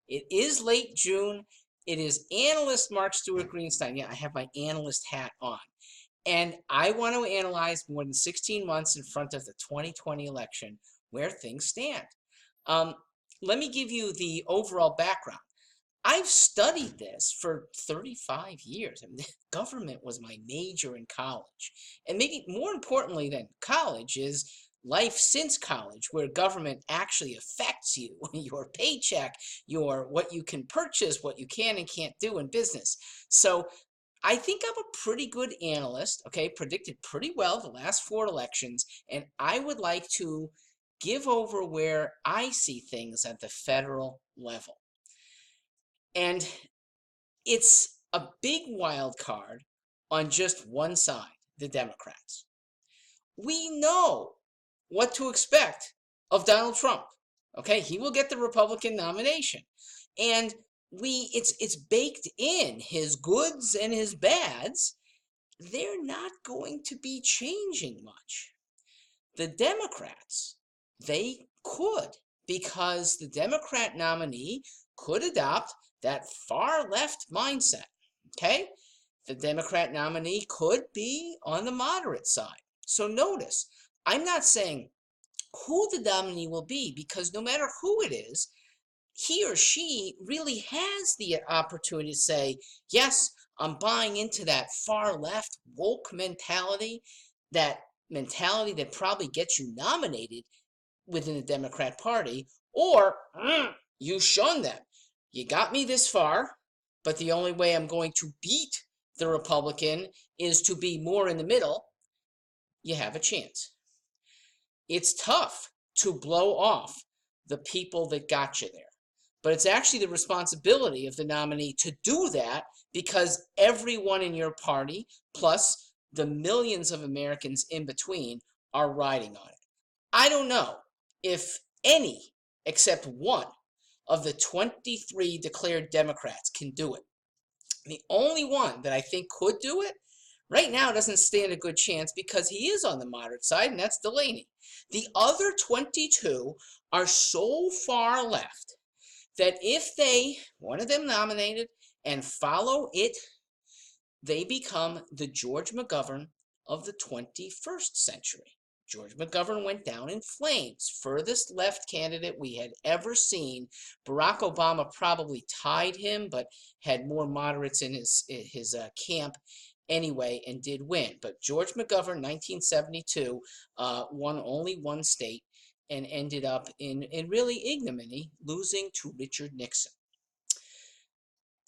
It is late June. It is analyst Mark Stewart Greenstein. Yeah, I have my analyst hat on. And I want to analyze more than 16 months in front of the 2020 election where things stand. Um, Let me give you the overall background. I've studied this for 35 years. I mean, government was my major in college. And maybe more importantly than college is life since college, where government actually affects you, your paycheck, your what you can purchase, what you can and can't do in business. So I think I'm a pretty good analyst, okay, predicted pretty well the last 4 elections, and I would like to give over where I see things at the federal level. And it's a big wild card on just one side, the Democrats. We know what to expect of Donald Trump. Okay, he will get the Republican nomination. And it's baked in, his goods and his bads. They're not going to be changing much. The Democrats, they could, because the Democrat nominee could adopt that far left mindset. Okay? The Democrat nominee could be on the moderate side. So notice, I'm not saying who the nominee will be, because no matter who it is, he or she really has the opportunity to say, yes, I'm buying into that far left woke mentality, that mentality that probably gets you nominated within the Democrat Party, or you shun them. You got me this far, but the only way I'm going to beat the Republican is to be more in the middle. You have a chance. It's tough to blow off the people that got you there. But it's actually the responsibility of the nominee to do that, because everyone in your party, plus the millions of Americans in between, are riding on it. I don't know if any except one of the 23 declared Democrats can do it. The only one that I think could do it right now doesn't stand a good chance because he is on the moderate side, and that's Delaney. The other 22 are so far left that if one of them nominated and follow it, they become the George McGovern of the 21st century. George McGovern went down in flames, furthest left candidate we had ever seen. Barack Obama probably tied him, but had more moderates in his camp anyway and did win. But George McGovern, 1972, won only one state and ended up in really ignominy, losing to Richard Nixon.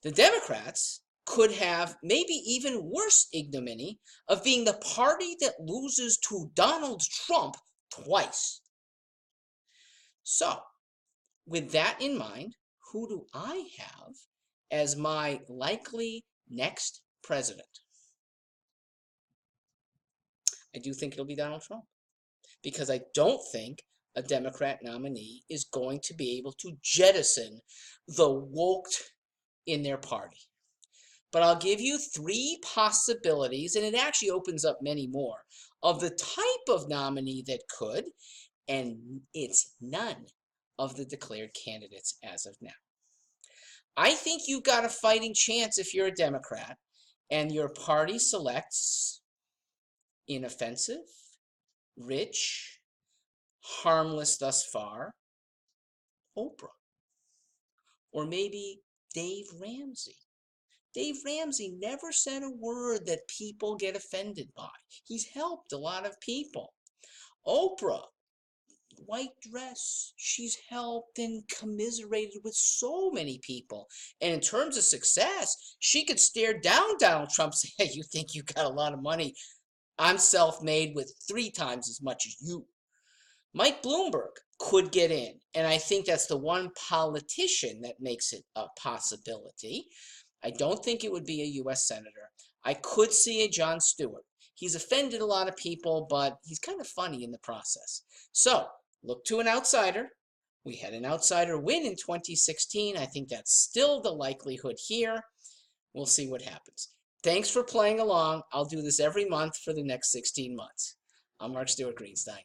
The Democrats could have maybe even worse ignominy of being the party that loses to Donald Trump twice. So, with that in mind, who do I have as my likely next president? I do think it'll be Donald Trump, because I don't think a Democrat nominee is going to be able to jettison the woke in their party. But I'll give you 3 possibilities, and it actually opens up many more, of the type of nominee that could, and it's none of the declared candidates as of now. I think you've got a fighting chance if you're a Democrat and your party selects inoffensive, rich, harmless thus far, Oprah, or maybe Dave Ramsey. Dave Ramsey never said a word that people get offended by. He's helped a lot of people. Oprah, white dress, she's helped and commiserated with so many people. And in terms of success, she could stare down Donald Trump and say, hey, you think you got a lot of money? I'm self-made with 3 times as much as you. Mike Bloomberg could get in, and I think that's the one politician that makes it a possibility. I don't think it would be a U.S. Senator. I could see a Jon Stewart. He's offended a lot of people, but he's kind of funny in the process. So, look to an outsider. We had an outsider win in 2016. I think that's still the likelihood here. We'll see what happens. Thanks for playing along. I'll do this every month for the next 16 months. I'm Mark Stewart Greenstein.